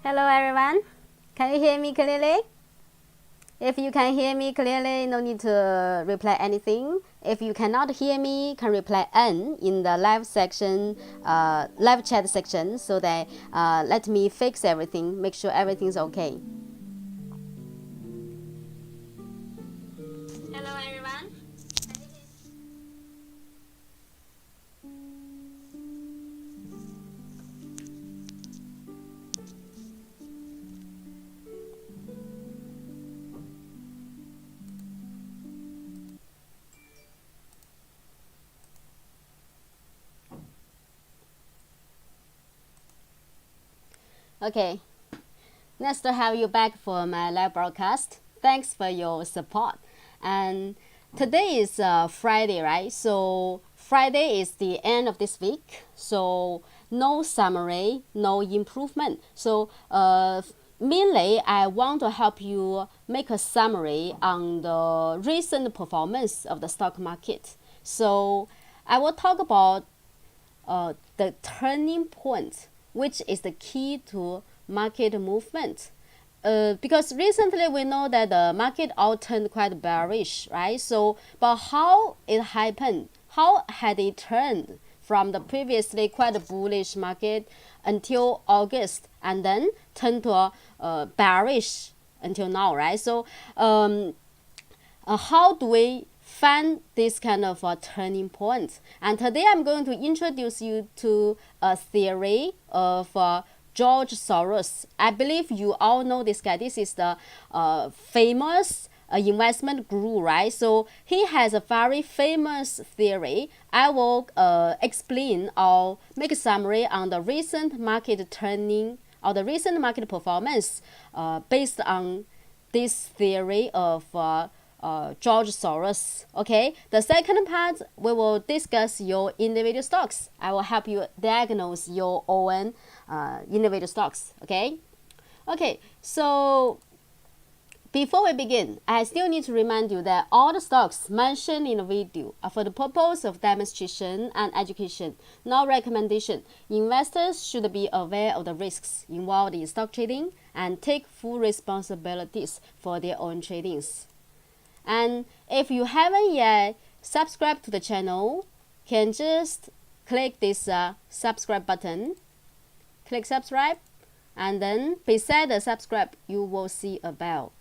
Hello everyone, can you hear me clearly? If you can hear me clearly, no need to reply anything. If you cannot hear me, can reply N in the live section, live chat section, so that let me fix everything, make sure everything's okay. Hello everyone. Okay, nice to have you back for my live broadcast. Thanks for your support. And today is Friday, right? So Friday is the end of this week. So no summary, no improvement. So mainly I want to help you make a summary on the recent performance of the stock market. So I will talk about the turning point, which is the key to market movement. Because recently we know that the market all turned quite bearish, right? So, but how it happened? How had it turned from the previously quite bullish market until August, and then turned to a bearish until now, right? So, how do we find this kind of turning point? And today I'm going to introduce you to a theory of George Soros. I believe you all know this guy. This is the famous investment guru, right? So he has a very famous theory. I will explain or make a summary on the recent market turning or the recent market performance based on this theory of George Soros. Okay, the second part we will discuss your individual stocks. I will help you diagnose your own individual stocks. Okay, so before we begin, I still need to remind you that all the stocks mentioned in the video are for the purpose of demonstration and education, not recommendation. Investors should be aware of the risks involved in stock trading and take full responsibilities for their own tradings. And if you haven't yet subscribed to the channel, can just click this subscribe button. Click subscribe, and then beside the subscribe, you will see a bell.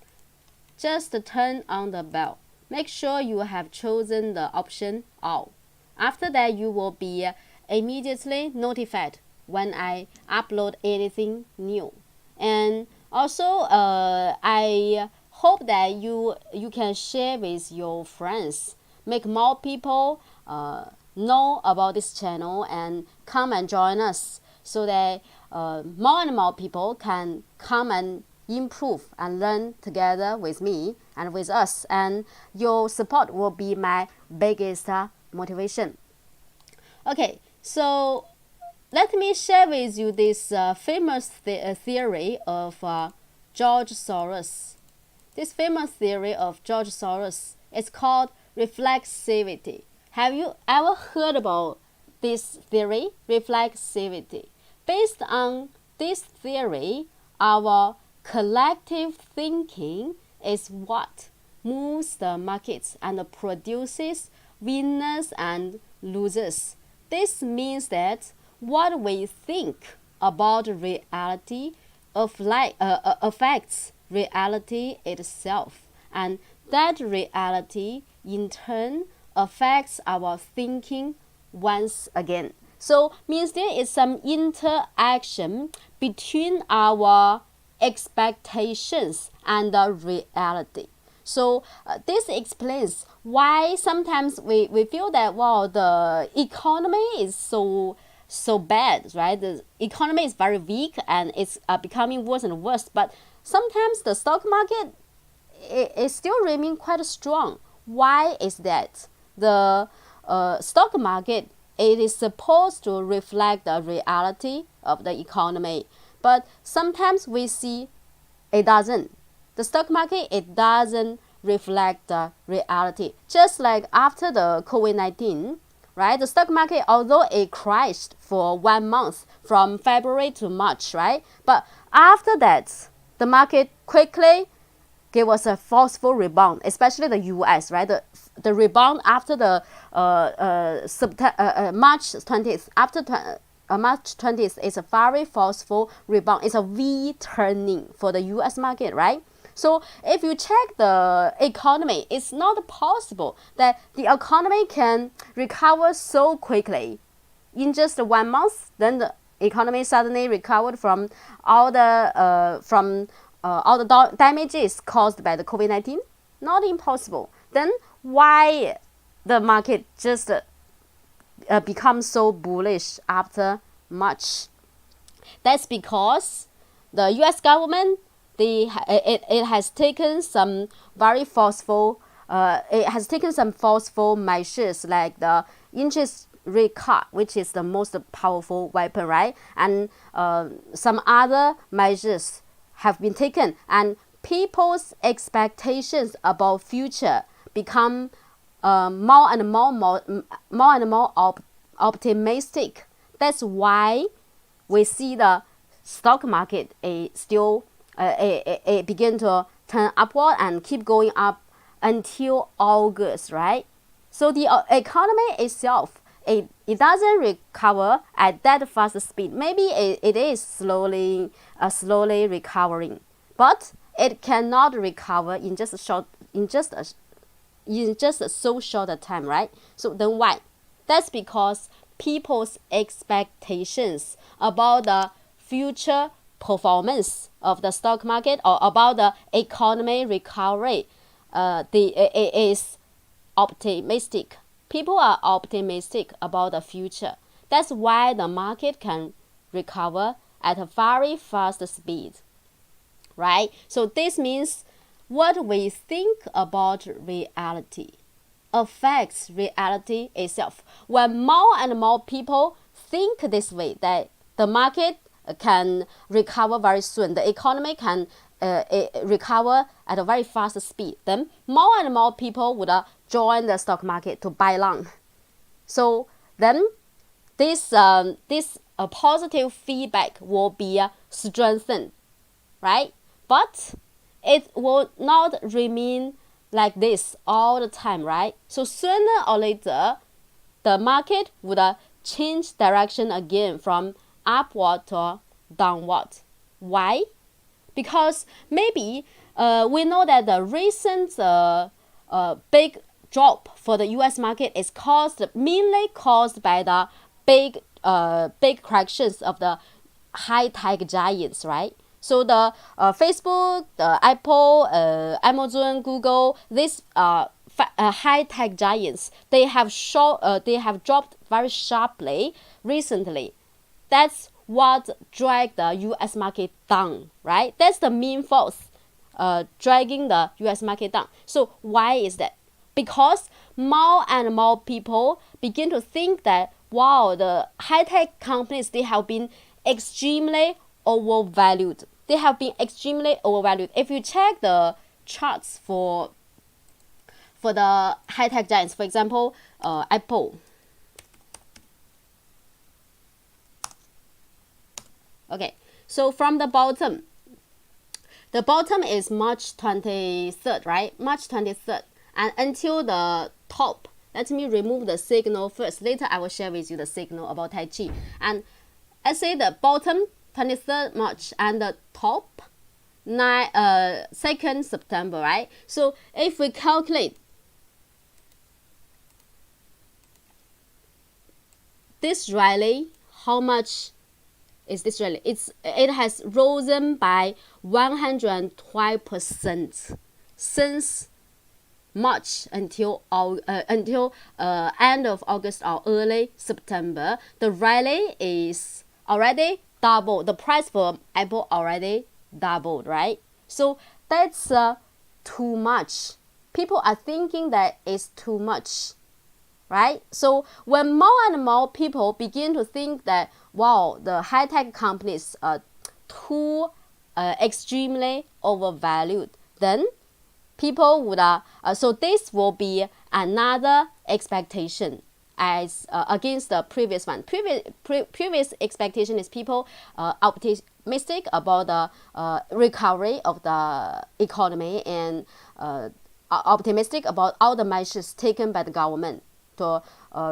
Just turn on the bell. Make sure you have chosen the option all. After that, you will be immediately notified when I upload anything new. And also, I hope that you can share with your friends, make more people know about this channel and come and join us, so that more and more people can come and improve and learn together with me and with us, and your support will be my biggest motivation. Okay, so let me share with you this famous theory of George Soros. This famous theory of George Soros is called reflexivity. Have you ever heard about this theory, reflexivity? Based on this theory, our collective thinking is what moves the markets and produces winners and losers. This means that what we think about reality affects reality itself, and that reality in turn affects our thinking once again. So means there is some interaction between our expectations and the reality. So this explains why sometimes we feel that, wow, the economy is so bad, right? The economy is very weak and it's becoming worse and worse, but sometimes the stock market is still remain quite strong. Why is that? The stock market, it is supposed to reflect the reality of the economy, but sometimes we see it doesn't. The stock market, it doesn't reflect the reality. Just like after the COVID-19, right? The stock market, although it crashed for 1 month from February to March, right? But after that, the market quickly gave us a forceful rebound, especially the US, right? The rebound after the March 20th, after March 20th is a very forceful rebound. It's a V turning for the US market, right? So if you check the economy, it's not possible that the economy can recover so quickly. In just 1 month, then the economy suddenly recovered from all the damages caused by the COVID-19. Not impossible. Then why the market just become so bullish after March? That's because the U.S. government, it has taken some very forceful measures like the interest rate cut, which is the most powerful weapon, right? And some other measures have been taken, and people's expectations about future become more and more optimistic. That's why we see the stock market begin to turn upward and keep going up until August, right? So the economy itself, it doesn't recover at that fast speed. Maybe it is slowly recovering, but it cannot recover in just a so short a time, right? So then why? That's because people's expectations about the future performance of the stock market or about the economy recovery is optimistic. People are optimistic about the future. That's why the market can recover at a very fast speed, right? So this means what we think about reality affects reality itself. When more and more people think this way, that the market can recover very soon, the economy can recover at a very fast speed, then more and more people would join the stock market to buy long. So then this positive feedback will be strengthened, right? But it will not remain like this all the time, right? So sooner or later, the market would change direction again from upward to downward. Why? Because maybe we know that the recent big drop for the U.S. market is mainly caused by the big corrections of the high-tech giants, right? So the Facebook, the Apple, Amazon, Google, these high-tech giants, they have dropped very sharply recently. That's what dragged the U.S. market down, right? That's the main force dragging the U.S. market down. So why is that? Because more and more people begin to think that, wow, the high-tech companies, they have been extremely overvalued. They have been extremely overvalued. If you check the charts for the high-tech giants, for example, Apple. Okay, so from the bottom is March 23rd, right? March 23rd. And until the top, let me remove the signal first. Later, I will share with you the signal about Tai Chi. And let's say the bottom, 23rd March, and the top, 2nd September, right? So if we calculate this rally, how much is this rally? It has risen by 112% since March until end of August or early September. The rally is already doubled. The price for Apple already doubled, right? So that's too much. People are thinking that it's too much, right? So when more and more people begin to think that, wow, the high-tech companies are too extremely overvalued, then people would so this will be another expectation as against the previous one. Previous expectation is people optimistic about the recovery of the economy and optimistic about all the measures taken by the government to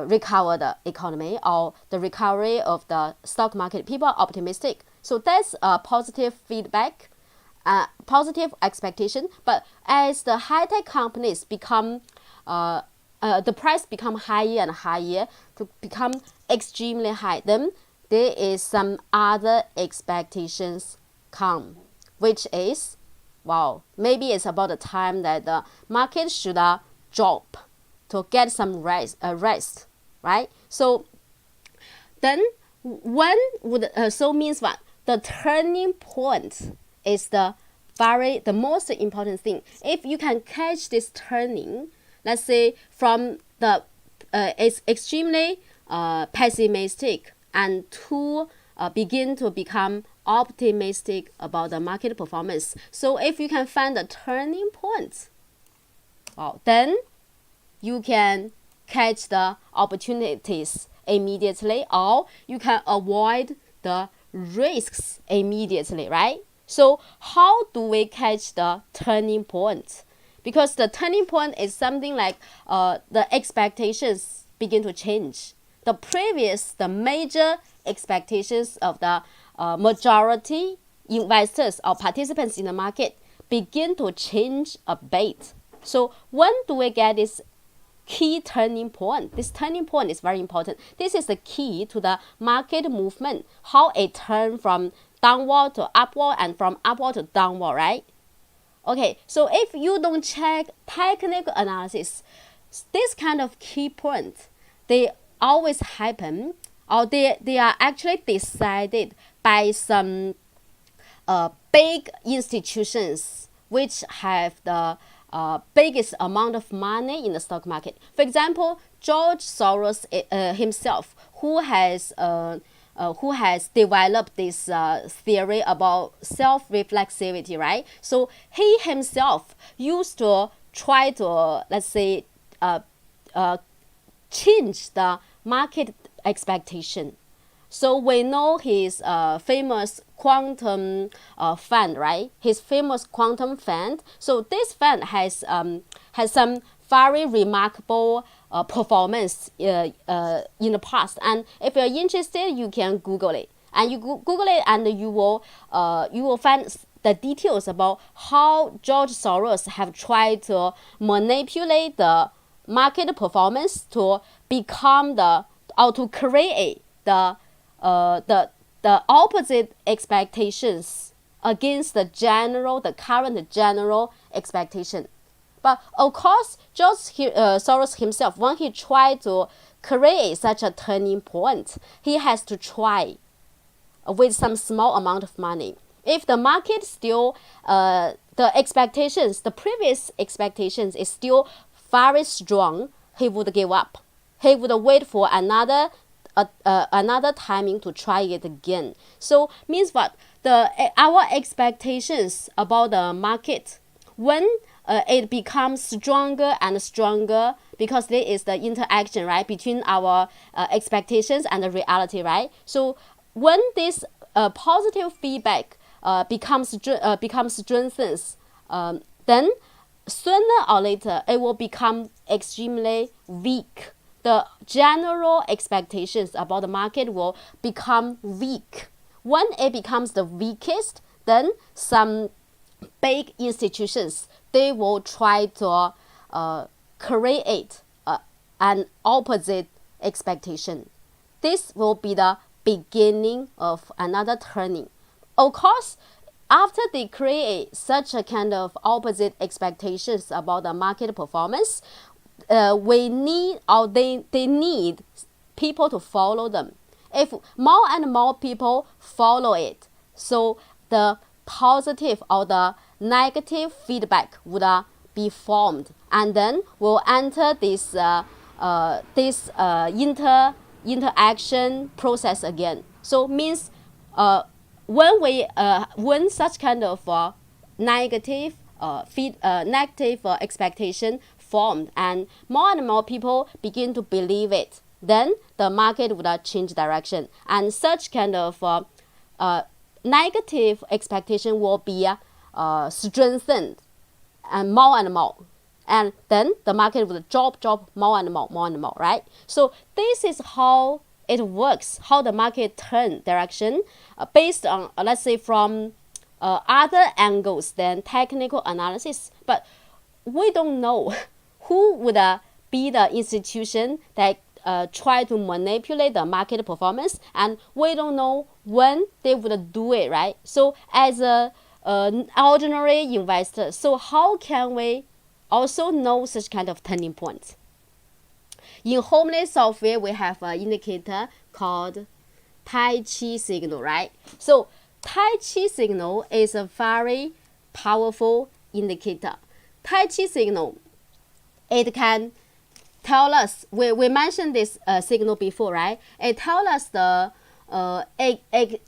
recover the economy or the recovery of the stock market. People are optimistic. So that's a positive feedback, positive expectation. But as the high-tech companies become, the price become higher and higher to become extremely high, then there is some other expectations come, which is, wow, maybe it's about the time that the market should drop to get some rest, right? So then when would so means what? The turning point is the most important thing. If you can catch this turning, let's say from the it's extremely pessimistic and to begin to become optimistic about the market performance. So if you can find the turning point, well, then you can catch the opportunities immediately, or you can avoid the risks immediately, right? So how do we catch the turning point? Because the turning point is something like the expectations begin to change. The major expectations of the majority investors or participants in the market begin to change a bit. So when do we get this key turning point? This turning point is very important. This is the key to the market movement, how it turns from downward to upward and from upward to downward, right? Okay, so if you don't check technical analysis, this kind of key points, they always happen, or they are actually decided by some big institutions which have the biggest amount of money in the stock market. For example, George Soros himself, who has developed this theory about self-reflexivity, right? So he himself used to try to, let's say, change the market expectation. So we know his famous quantum fund, right? His famous quantum fund. So this fund has some very remarkable performance in the past. And if you're interested, you can Google it. And you Google it, and you will find the details about how George Soros have tried to manipulate the market performance to become to create the opposite expectations against the current general expectation. But of course, George Soros himself, when he tried to create such a turning point, he has to try with some small amount of money. If the market still, the previous expectations is still very strong, he would give up. He would wait for another timing to try it again. So means what? Our expectations about the market, when it becomes stronger and stronger, because there is the interaction, right, between our expectations and the reality, right? So when this positive feedback becomes strengthens, then sooner or later it will become extremely weak. The general expectations about the market will become weak. When it becomes the weakest, then some big institutions, they will try to create an opposite expectation. This will be the beginning of another turning. Of course, after they create such a kind of opposite expectations about the market performance, they need people to follow them. If more and more people follow it, so the positive or the negative feedback would be formed, and then we'll enter this interaction process again. So means when such kind of negative expectation formed, and more people begin to believe it, then the market would change direction, and such kind of negative expectation will be strengthened and more, and then the market will drop more and more, right? So this is how it works, how the market turn direction based on let's say from other angles than technical analysis. But we don't know who would be the institution that try to manipulate the market performance, and we don't know when they would do it, right? So as a ordinary investor, so how can we also know such kind of turning points? In Homely software, we have an indicator called Tai Chi signal, right? So Tai Chi signal is a very powerful indicator. Tai Chi signal, it can tell us, we mentioned this signal before, right? It tells us the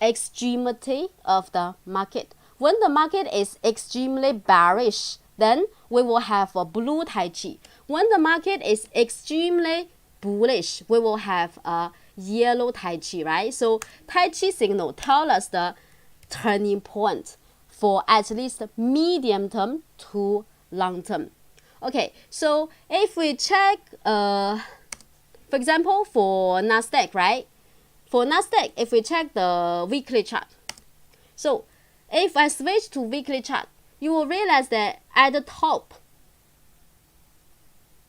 extremity of the market. When the market is extremely bearish, then we will have a blue Tai Chi. When the market is extremely bullish, we will have a yellow Tai Chi, right? So Tai Chi signal tells us the turning point for at least medium term to long term. Okay, so if we check, for example, for Nasdaq, right? For Nasdaq, if we check the weekly chart, so if I switch to weekly chart, you will realize that at the top,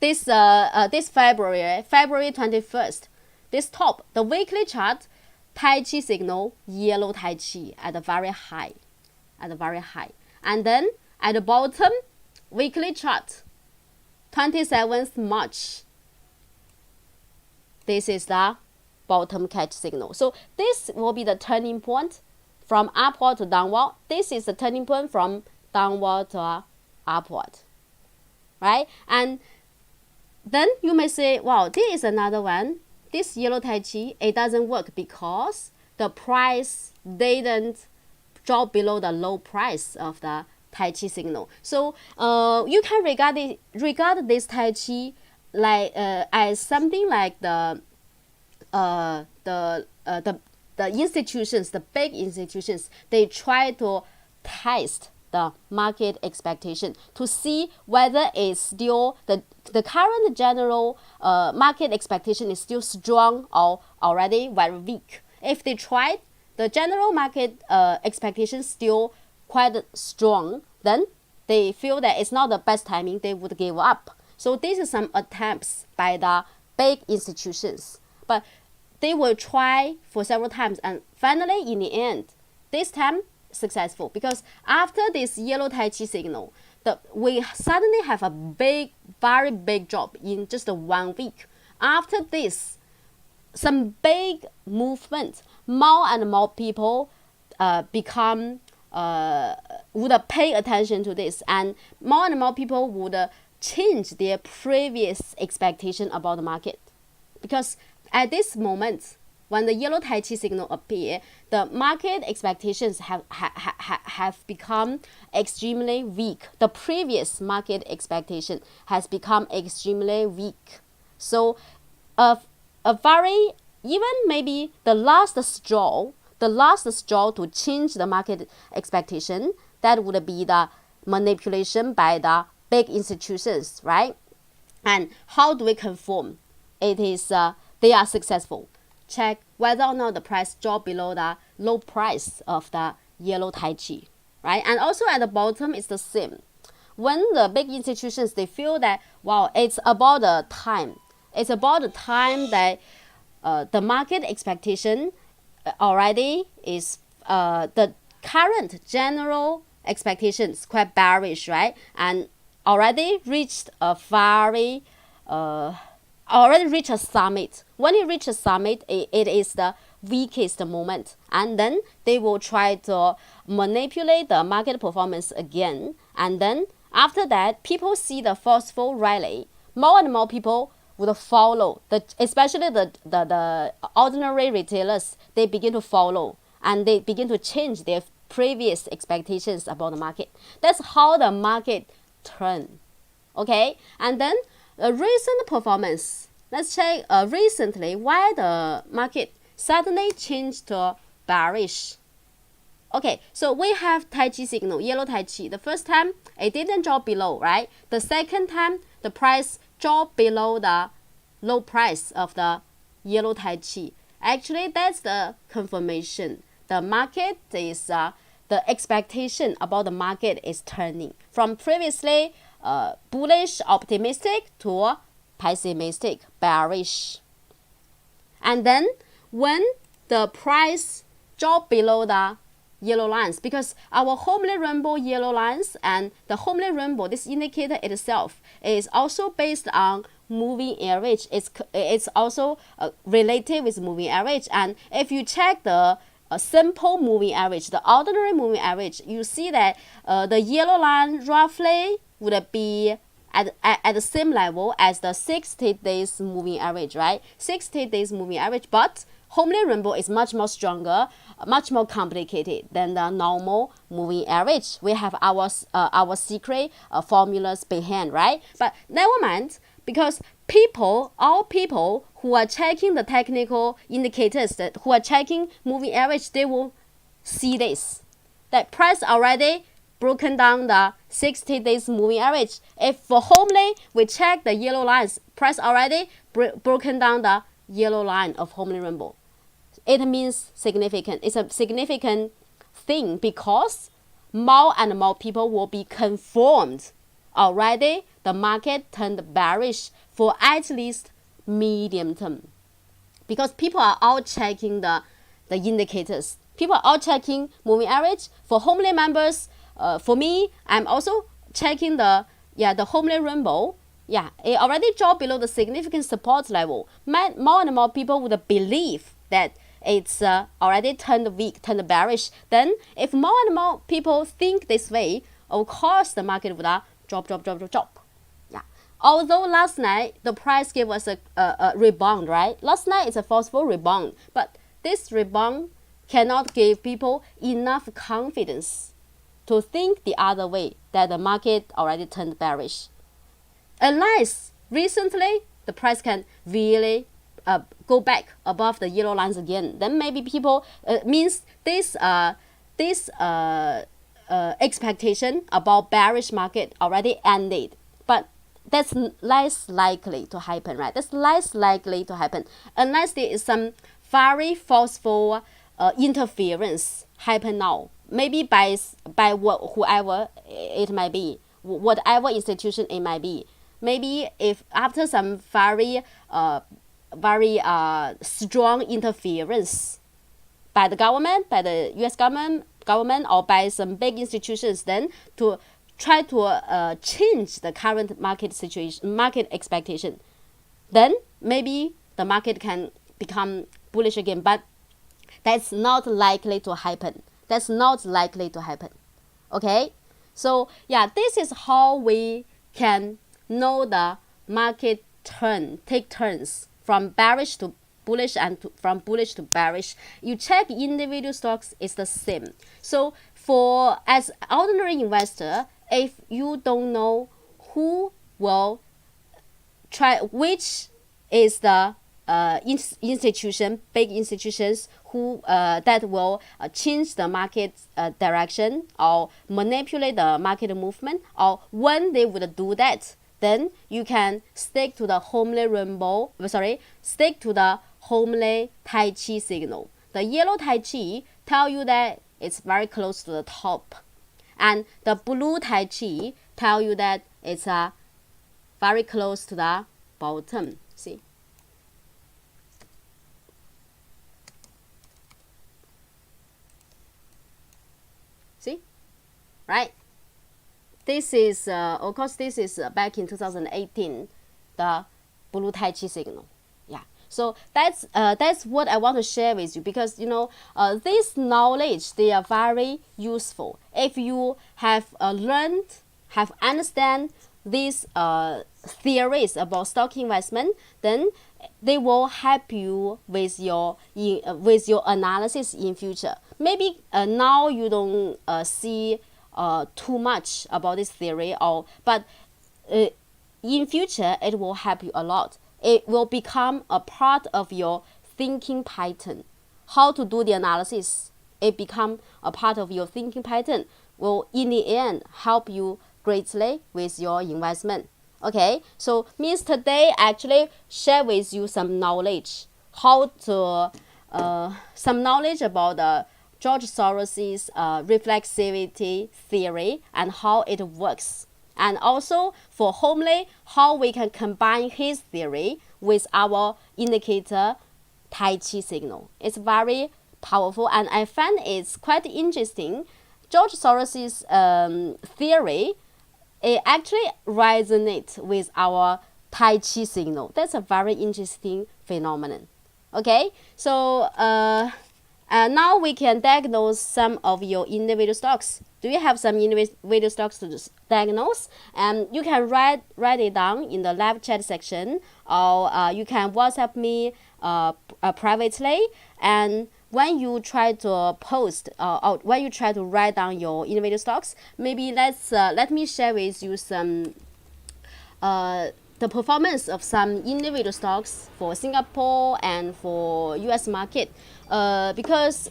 this February 21st, this top, the weekly chart, Tai Chi signal, yellow Tai Chi at the very high, and then at the bottom, weekly chart, 27th March, this is the bottom catch signal. So this will be the turning point from upward to downward. This is the turning point from downward to upward, right? And then you may say, wow, this is another one. This yellow Tai Chi, it doesn't work because the price didn't drop below the low price of the Tai Chi signal. So you can regard this Tai Chi like as something like the institutions, the big institutions, they try to test the market expectation to see whether it's still the current general market expectation is still strong or already very weak. If they tried the general market expectation still quite strong, then they feel that it's not the best timing, they would give up. So this is some attempts by the big institutions, but they will try for several times, and finally in the end, this time successful, because after this yellow Tai Chi signal, we suddenly have a very big drop in just 1 week. After this, some big movement, more and more people would pay attention to this, and more people would change their previous expectation about the market. Because at this moment, when the yellow Tai Chi signal appear, the market expectations have become extremely weak. The previous market expectation has become extremely weak. So a very, even maybe the last straw to change the market expectation, that would be the manipulation by the big institutions, right? And how do we confirm it is they are successful? Check whether or not the price dropped below the low price of the yellow Tai Chi, right? And also at the bottom, it's the same. When the big institutions, they feel that, wow, it's about the time that the market expectation already is the current general expectations quite bearish, right? And already reached a very already reached a summit. When it reaches a summit, it is the weakest moment, and then they will try to manipulate the market performance again. And then after that, people see the forceful rally. More and more people would follow, especially the ordinary retailers. They begin to follow, and they begin to change their previous expectations about the market. That's how the market turn. Okay, and then the recent performance let's check recently why the market suddenly changed to bearish. Okay, so we have Tai Chi signal, yellow Tai Chi. The first time it didn't drop below, right? The second time the price dropped below the low price of the yellow Tai Chi. Actually, that's the confirmation. The market is the expectation about the market is turning from previously bullish, optimistic to pessimistic, bearish. And then when the price dropped below the yellow lines, because our homely rainbow yellow lines and the homely rainbow, this indicator itself is also based on moving average. It's also related with moving average. And if you check the simple moving average, the ordinary moving average, you see that the yellow line roughly would be at the same level as the 60 days moving average, right? 60 days moving average, but homely rainbow is much more stronger, much more complicated than the normal moving average. We have our secret formulas behind, right? But never mind, because all people who are checking the technical indicators, who are checking moving average, they will see this, that price already broken down the 60 days moving average. If for homely we check the yellow lines, price already broken down the yellow line of homely rainbow. It means significant. It's a significant thing because more and more people will be confirmed already the market turned bearish for at least medium term, because people are all checking the indicators. People are all checking moving average. For homely members, for me, I'm also checking the homely rainbow. Yeah, it already dropped below the significant support level. More and more people would believe that it's already turned weak, turned bearish. Then if more and more people think this way, of course the market would drop. Yeah. Although last night the price gave us a rebound, right? Last night it's a forceful rebound, but this rebound cannot give people enough confidence to think the other way, that the market already turned bearish. Unless recently the price can really go back above the yellow lines again, then maybe people means this expectation about bearish market already ended. But that's less likely to happen, right? That's less likely to happen unless there is some very forceful interference happen now. Maybe by whoever it might be, whatever institution it might be. Maybe if after some very strong interference by the government, by the U.S. government, or by some big institutions, then to try to change the current market situation, market expectation, then maybe the market can become bullish again. But that's not likely to happen. That's not likely to happen. Okay? So yeah, this is how we can know the market take turns from bearish to bullish and from bullish to bearish. You check individual stocks, it's the same. So for as ordinary investor, if you don't know who will try, which is the institution, big institutions who that will change the market direction or manipulate the market movement, or when they would do that, then you can stick to the homely rainbow. Stick to the homely Tai Chi signal. The yellow Tai Chi tell you that it's very close to the top, and the blue Tai Chi tell you that it's very close to the bottom. See. See, right? This is, of course, this is back in 2018, the blue Tai Chi signal. Yeah. So that's what I want to share with you, because this knowledge, they are very useful. If you have learned, have understand these theories about stock investment, then they will help you with your analysis in future. Maybe now you don't see too much about this theory, but in future it will help you a lot. it will become a part of your thinking pattern. How to do the analysis, it become a part of your thinking pattern, will in the end help you greatly with your investment. Okay, so means today I actually share with you some knowledge, how to some knowledge about George Soros's reflexivity theory and how it works, and also for Homely, how we can combine his theory with our indicator Tai Chi signal. It's very powerful, and I find it's quite interesting. George Soros's theory, it actually resonates with our Tai Chi signal. That's a very interesting phenomenon. Okay, so now we can diagnose some of your individual stocks. Do you have some individual stocks to diagnose? And you can write it down in the live chat section, or you can WhatsApp me privately. And when you try to post or when you try to write down your individual stocks, maybe let me share with you some the performance of some individual stocks for Singapore and for US market, because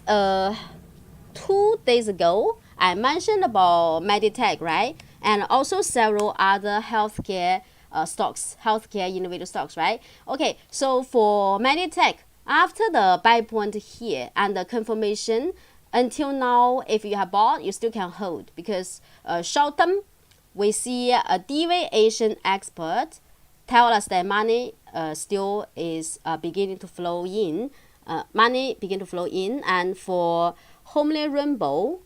2 days ago I mentioned about Meditech, right? And also several other healthcare stocks, healthcare individual stocks, right? Okay, so for Meditech, after the buy point here and the confirmation, until now, if you have bought, you still can hold, because short term, we see a deviation expert tell us that money still is beginning to flow in. Money begin to flow in, and for Homely Rainbow,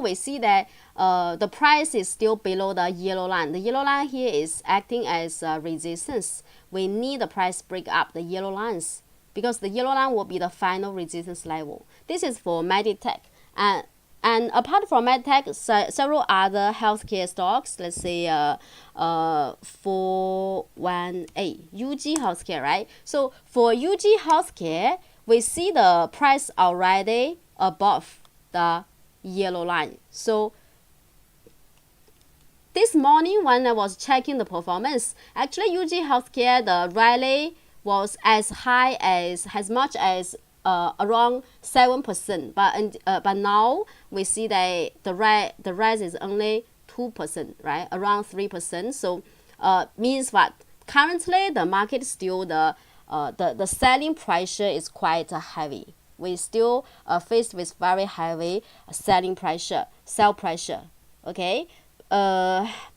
we see that the price is still below the yellow line. The yellow line here is acting as resistance. We need the price break up the yellow lines, because the yellow line will be the final resistance level. This is for Meditech. And apart from Meditech, several other healthcare stocks, let's say 418, UG Healthcare, right? So for UG Healthcare, we see the price already above the yellow line. So this morning when I was checking the performance, actually UG Healthcare, the rally was as high as much as around 7%, but now we see that the rise is only 2%, right? Around 3%. So means what? Currently the market still the selling pressure is quite heavy. We still faced with very heavy selling pressure, sell pressure. Okay.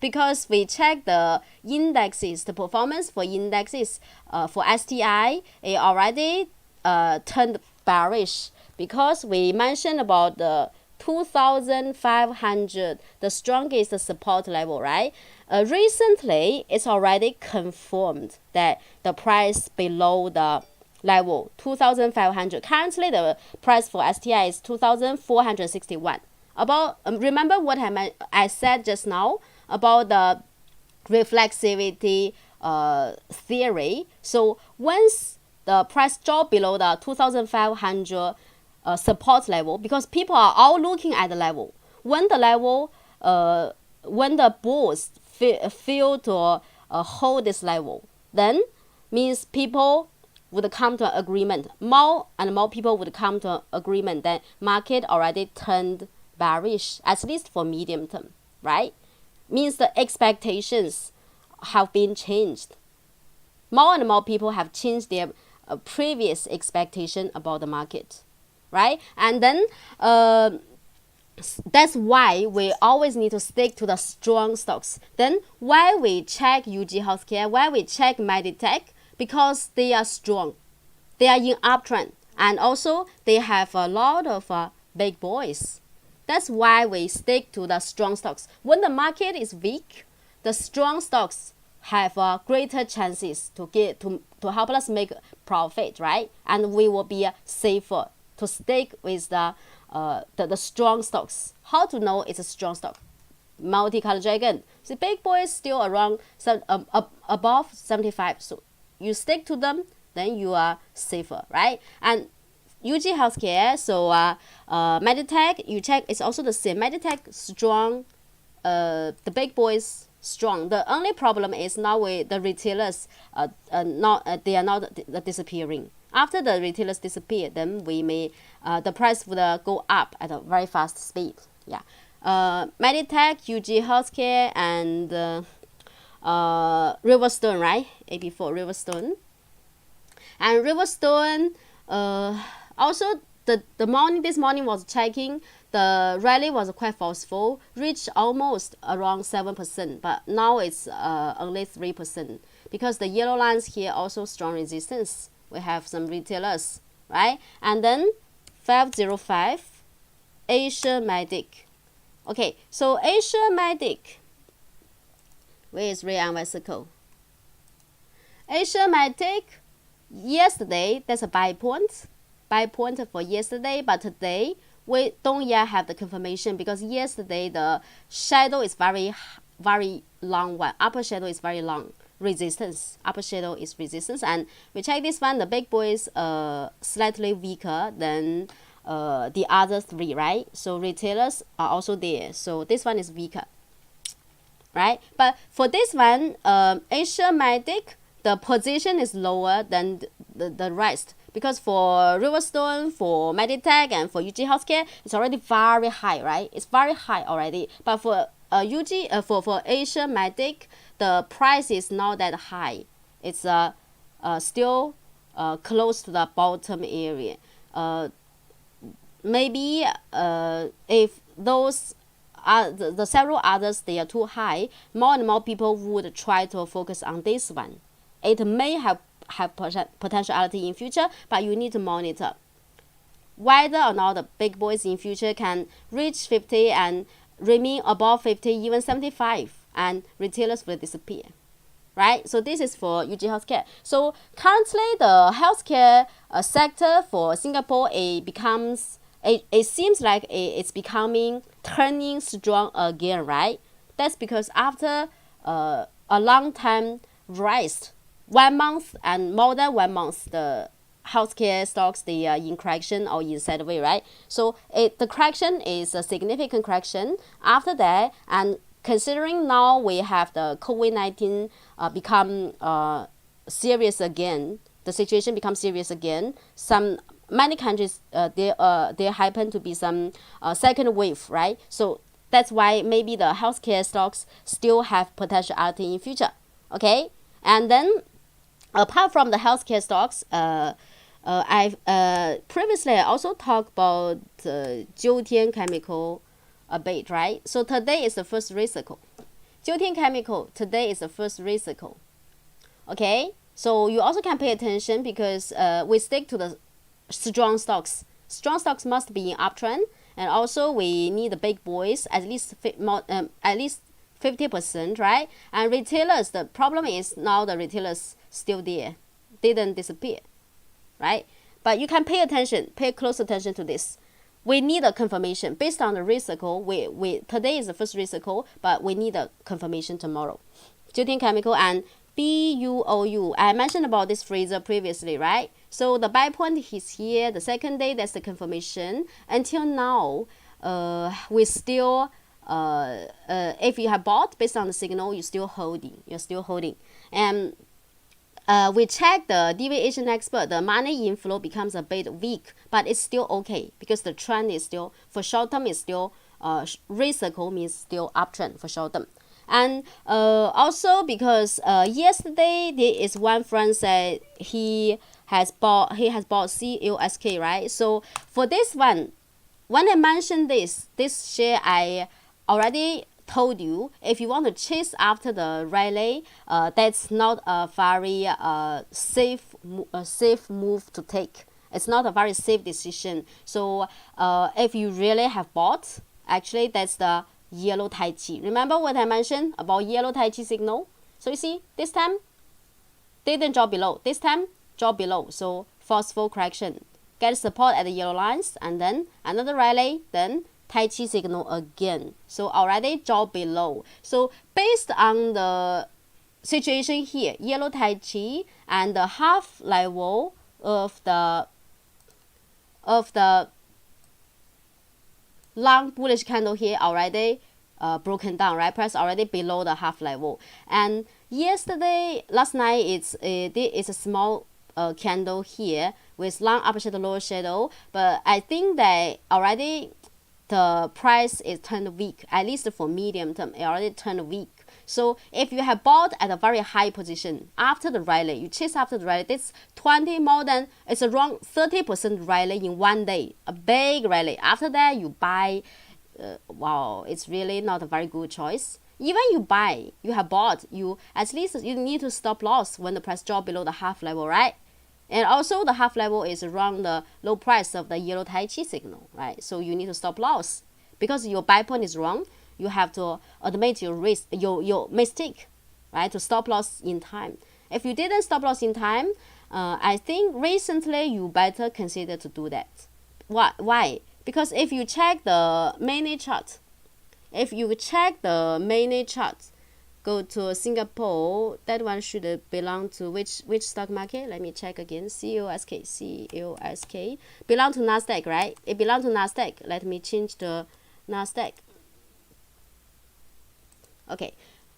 Because we check the indexes, the performance for indexes, for STI, it already turned bearish, because we mentioned about the 2,500, the strongest support level, right? Recently, it's already confirmed that the price below the level 2,500. Currently, the price for STI is 2,461. About remember what I said just now about the reflexivity theory. So once the price drop below the 2,500 support level, because people are all looking at the level. When the level, when the bulls fail to hold this level, then means people would come to an agreement. More and more people would come to an agreement that market already turned bearish, at least for medium term, right? Means the expectations have been changed. More and more people have changed their previous expectation about the market, right? And then that's why we always need to stick to the strong stocks. Then why we check UG Healthcare, why we check Meditech, because they are strong, they are in uptrend, and also they have a lot of big boys. That's why we stick to the strong stocks. When the market is weak, the strong stocks have greater chances to help us make profit, right? And we will be safer to stick with the strong stocks. How to know it's a strong stock? Multicolor dragon. The big boy is still around above 75. So you stick to them, then you are safer, right? And UG Healthcare, so Meditech, you check, it's also the same. Meditech strong, the big boys strong. The only problem is now the retailers they are not disappearing. After the retailers disappear, then we may the price would go up at a very fast speed. Yeah. Meditech, UG Healthcare, and Riverstone, right? AB4 Riverstone. And Riverstone, also this morning was checking, the rally was quite forceful, reached almost around 7%, but now it's only 3% because the yellow lines here also strong resistance. We have some retailers, right? And then 505 Asia Medic. Okay, so Asia Medic, where is red and white circle? Asia Medic, yesterday there's a buy point for yesterday, but today we don't yet have the confirmation because yesterday the shadow is very long one. Upper shadow is very long. Resistance. Upper shadow is resistance, and we check this one. The big boy is slightly weaker than the other three, right? So retailers are also there. So this one is weaker, right? But for this one, Asia Medic, the position is lower than the rest. Because for Riverstone, for Meditech, and for UG Healthcare, it's already very high, right? It's very high already. But for for Asia Medic, the price is not that high. It's still close to the bottom area. Maybe if those are the several others, they are too high, more and more people would try to focus on this one. It may have potentiality in future, but you need to monitor whether or not the big boys in future can reach 50 and remain above 50, even 75, and retailers will disappear, right? So this is for UG Healthcare. So currently the healthcare sector for Singapore, it seems like it's becoming turning strong again, right? That's because after a long time rise, 1 month and more than 1 month, the healthcare stocks, they are in correction or in sideways, right? So the correction is a significant correction. After that, and considering now we have the COVID-19 become serious again, the situation becomes serious again. Many countries there happen to be some second wave, right? So that's why maybe the healthcare stocks still have potentiality in future. Okay, and then apart from the healthcare stocks, I've previously I also talked about Jiutian Chemical a bit, right? So today is the first recycle. Jiutian Chemical today is the first recycle. Okay, so you also can pay attention because we stick to the strong stocks. Strong stocks must be in uptrend, and also we need the big boys at least 50%, right? And retailers, the problem is now the retailers still there, didn't disappear, right? But you can pay close attention to this. We need a confirmation based on the recycle. Today is the first recycle, but we need a confirmation tomorrow. Jiutian Chemical and BUOU. I mentioned about this freezer previously, right? So the buy point is here. The second day, that's the confirmation. Until now, we still if you have bought based on the signal, you're still holding. And we check the deviation expert, the money inflow becomes a bit weak, but it's still okay because the trend is still, for short term, is still recycle means still uptrend for short term. And also because yesterday there is one friend said he has bought CUSK, right? So for this one, when I mentioned this share, I already told you, if you want to chase after the rally, that's not a very safe move to take. It's not a very safe decision. So if you really have bought, actually that's the yellow Tai Chi. Remember what I mentioned about yellow Tai Chi signal? So you see, this time didn't drop below. This time drop below. So forceful correction. Get support at the yellow lines, and then another rally, then Tai Chi signal again. So already drop below. So based on the situation here, yellow Tai Chi and the half level of the long bullish candle here already broken down, right? Price already below the half level. And last night, it's a small candle here with long upper shadow, lower shadow, but I think that already the price is turned weak, at least for medium term, it already turned weak. So if you have bought at a very high position after the rally, you chase after the rally, this 20 more than, it's around 30% rally in one day, a big rally. After that, you buy, wow, it's really not a very good choice. Even you buy, you have bought, at least you need to stop loss when the price drop below the half level, right? And also the half level is around the low price of the yellow Tai Chi signal, right? So you need to stop loss because your buy point is wrong. You have to admit your risk, your mistake, right? To stop loss in time. If you didn't stop loss in time, I think recently you better consider to do that. Why? Because if you check the mini chart, go to Singapore, that one should belong to which stock market? Let me check again. COSK. Belong to Nasdaq, right? It belongs to Nasdaq. Let me change the Nasdaq. Okay,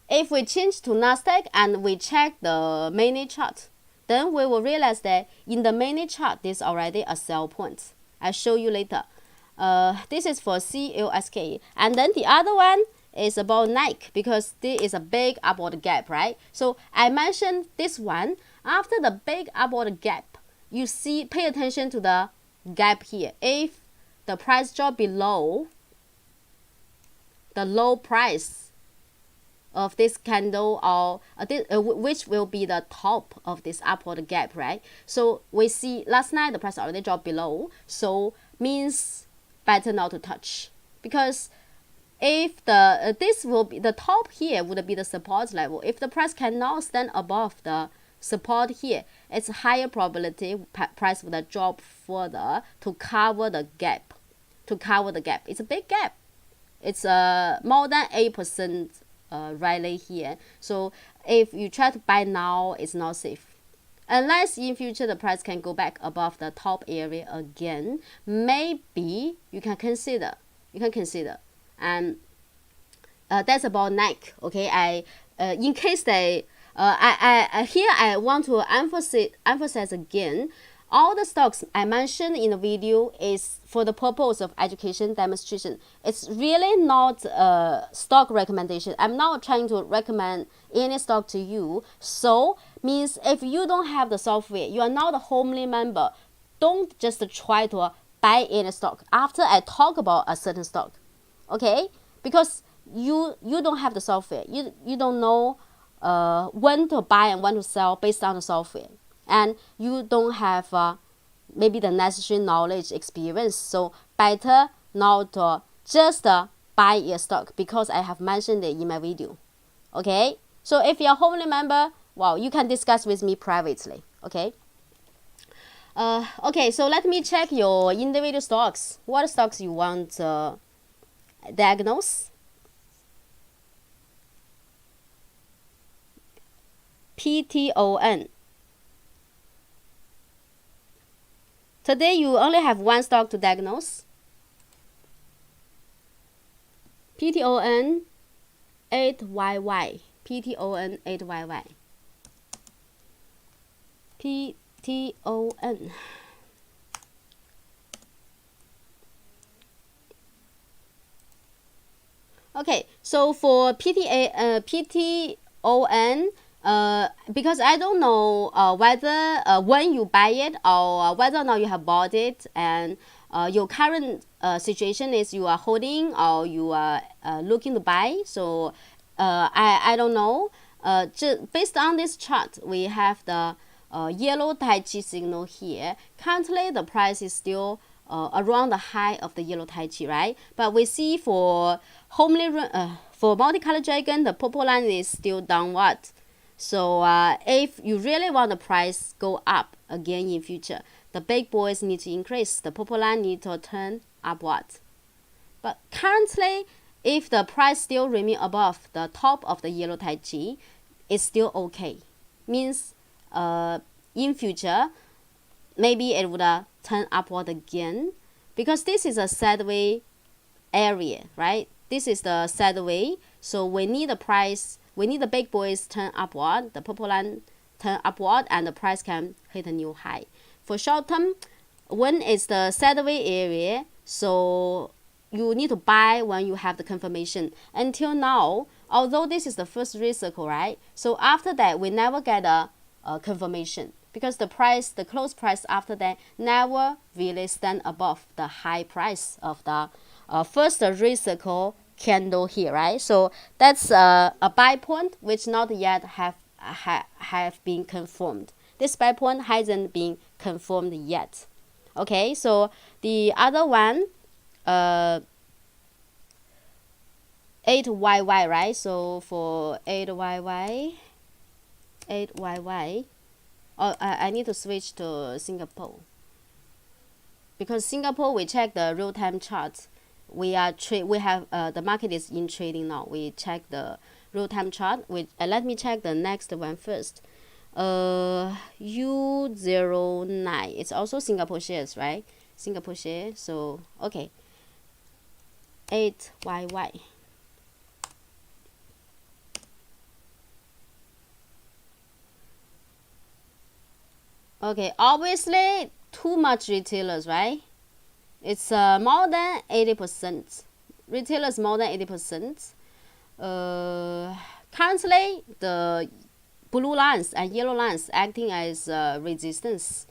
if we change to Nasdaq and we check the mini chart, then we will realize that in the mini chart, there's already a sell point. I'll show you later. This is for COSK. And then the other one is about Nike because there is a big upward gap, right? So I mentioned this one. After the big upward gap, you see, pay attention to the gap here. If the price drop below the low price of this candle, or which will be the top of this upward gap, right? So we see last night the price already dropped below, so means better not to touch, because if this will be the top here would be the support level. If the price cannot stand above the support here, it's a higher probability price would drop further to cover the gap. It's a big gap. It's more than 8% rally here. So if you try to buy now, it's not safe. Unless in future the price can go back above the top area again, maybe you can consider. And that's about Nike. Okay, in case they here I want to emphasize again, all the stocks I mentioned in the video is for the purpose of education demonstration. It's really not a stock recommendation. I'm not trying to recommend any stock to you. So means if you don't have the software, you are not a homely member, don't just try to buy any stock after I talk about a certain stock. Okay? Because you don't have the software. You don't know when to buy and when to sell based on the software. And you don't have maybe the necessary knowledge, experience. So better not just buy a stock because I have mentioned it in my video. Okay? So if you're a homely member, well, you can discuss with me privately. Okay? Okay, so let me check your individual stocks. What stocks you want to diagnose? PTON. Today you only have one stock to diagnose. PTON 8YY. PTON 8YY. PTON. Okay, so for PTON, because I don't know whether when you buy it or whether or not you have bought it, and your current situation is you are holding or you are looking to buy. So I don't know. Just based on this chart, we have the yellow Tai Chi signal here. Currently, the price is still around the high of the yellow Tai Chi, right? But we see for for multicolored dragon, the purple line is still downward. So if you really want the price go up again in future, the big boys need to increase. The purple line need to turn upward. But currently, if the price still remain above the top of the yellow Tai Chi, it's still okay. Means in future, maybe it would turn upward again, because this is a sideways area, right? this is the sideway. So we need the price, we need the big boys turn upward, the purple line turn upward, and the price can hit a new high. For short term, when it's the sideway area, so you need to buy when you have the confirmation. Until now, although this is the first red circle, right? So after that, we never get a confirmation because the price, the close price after that never really stand above the high price of the first red circle candle here, right? So that's a buy point which not yet have been confirmed. This buy point hasn't been confirmed yet. Okay, so the other one, 8YY, right? So for 8YY, oh, I need to switch to Singapore because Singapore we check the real-time chart. We have the market is in trading now. We check the real-time chart. Let me check the next one first. U09. It's also Singapore shares, right? Singapore share. So okay. 8YY. Okay, obviously too much retailers, right? It's more than 80%. Retailers more than 80%. Currently, the blue lines and yellow lines acting as resistance,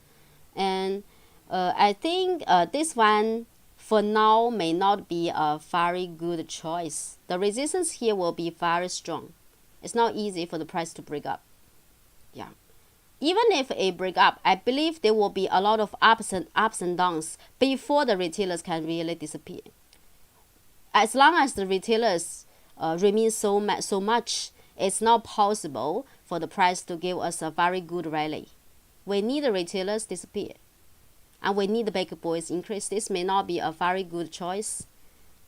and I think this one for now may not be a very good choice. The resistance here will be very strong. It's not easy for the price to break up. Yeah. Even if it break up, I believe there will be a lot of ups and downs before the retailers can really disappear. As long as the retailers remain so much, it's not possible for the price to give us a very good rally. We need the retailers disappear, and we need the big boys increase. This may not be a very good choice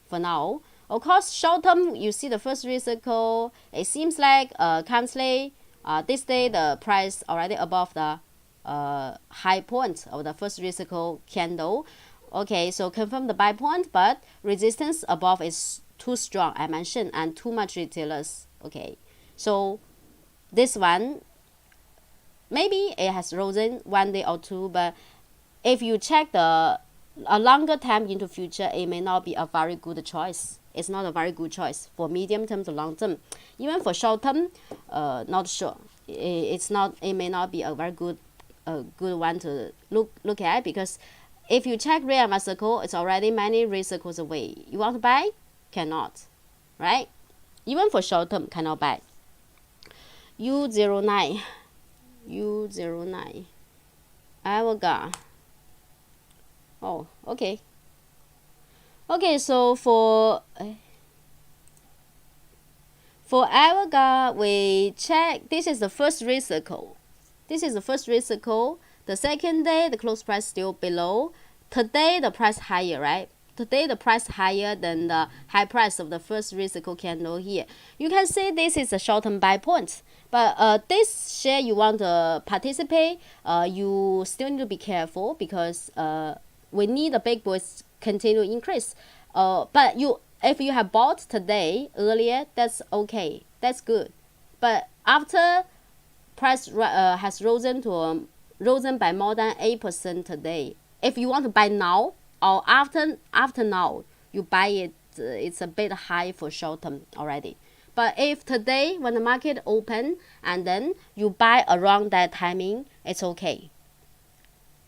for now. Of course, short term, you see the first red circle. It seems like currently, this day the price already above the high point of the first red circle candle. Okay, so confirm the buy point, but resistance above is too strong, I mentioned, and too much retailers. Okay, so this one, maybe it has risen one day or two, but if you check a longer time into future, it may not be a very good choice. It's not a very good choice for medium term to long term. Even for short term, not sure. It may not be a very good one to look at, because if you check red and circle, it's already many red circles away. You want to buy? Cannot, right? Even for short term, cannot buy. U09, Avaga. Oh, okay. Okay, so for Avaga, we check. This is the first red circle. The second day, the close price still below. Today, the price higher, right? Today, the price higher than the high price of the first red circle candle here. You can say this is a short-term buy point. But this share you want to participate, you still need to be careful, because we need the big boys continue increase. But if you have bought today earlier, that's okay, that's good. But after price has risen by more than 8% today, if you want to buy now or after now, you buy it, it's a bit high for short term already. But if today when the market open and then you buy around that timing, it's okay.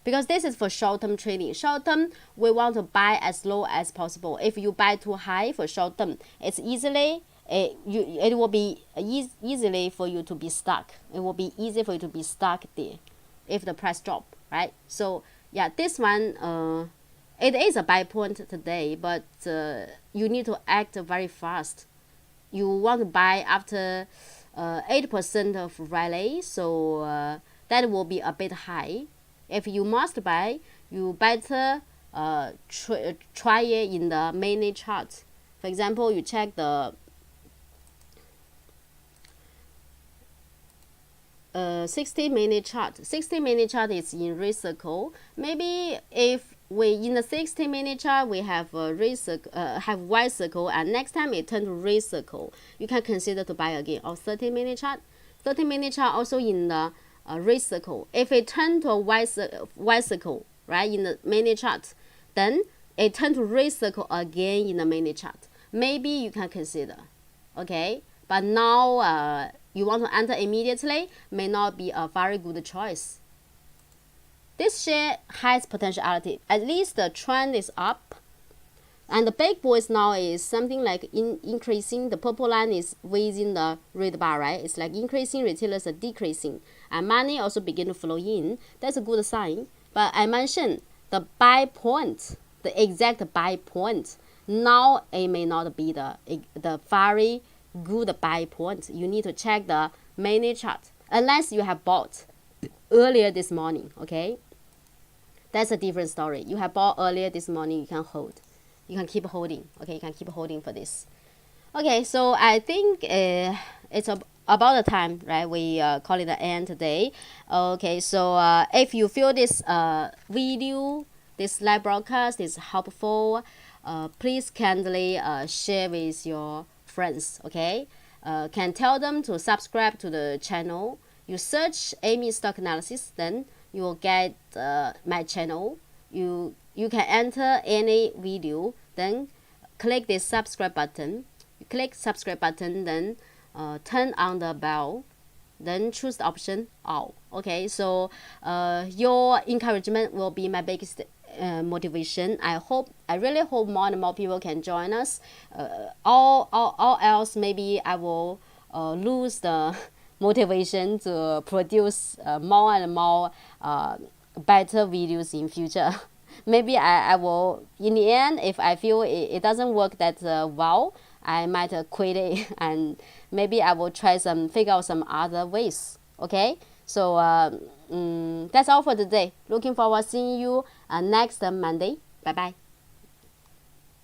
Because this is for short-term trading. Short-term, we want to buy as low as possible. If you buy too high for short-term, it will be easily for you to be stuck. It will be easy for you to be stuck there if the price drop, right? So yeah, this one, it is a buy point today, but you need to act very fast. You want to buy after 8% of rally, so that will be a bit high. If you must buy, you better try it in the mini chart. For example, you check the 60-minute chart. 60-minute chart is in red circle. Maybe if we in the 60-minute chart we have a red circle, have white circle, and next time it turn to red circle, you can consider to buy again. Or 30-minute chart, 30-minute chart also in the red circle. If it turn to a white circle, right, in the minute chart, then it turn to red circle again in the minute chart. Maybe you can consider, okay. But now you want to enter immediately may not be a very good choice. This share has potentiality. At least the trend is up. And the big boys now is something like increasing. The purple line is within the red bar, right? It's like increasing, retailers are decreasing. And money also begin to flow in. That's a good sign. But I mentioned the buy point, the exact buy point. Now it may not be the very good buy point. You need to check the minute chart. Unless you have bought earlier this morning, okay? That's a different story. You have bought earlier this morning, you can hold. You can keep holding, okay? You can keep holding for this. Okay, so I think it's about the time, right? We call it the end today. Okay, so if you feel this video, this live broadcast is helpful, please kindly share with your friends, okay? Can tell them to subscribe to the channel. You search Amy Stock Analysis, then you will get my channel. You can enter any video, then click this subscribe button. You click subscribe button, then turn on the bell, then choose the option all. Okay, so your encouragement will be my biggest motivation. I really hope more and more people can join us. All else, maybe I will lose the motivation to produce more and more better videos in future. Maybe I will, in the end, if I feel it doesn't work that well, I might quit it, and maybe I will figure out some other ways. Okay, so that's all for today. Looking forward to seeing you next Monday. Bye bye.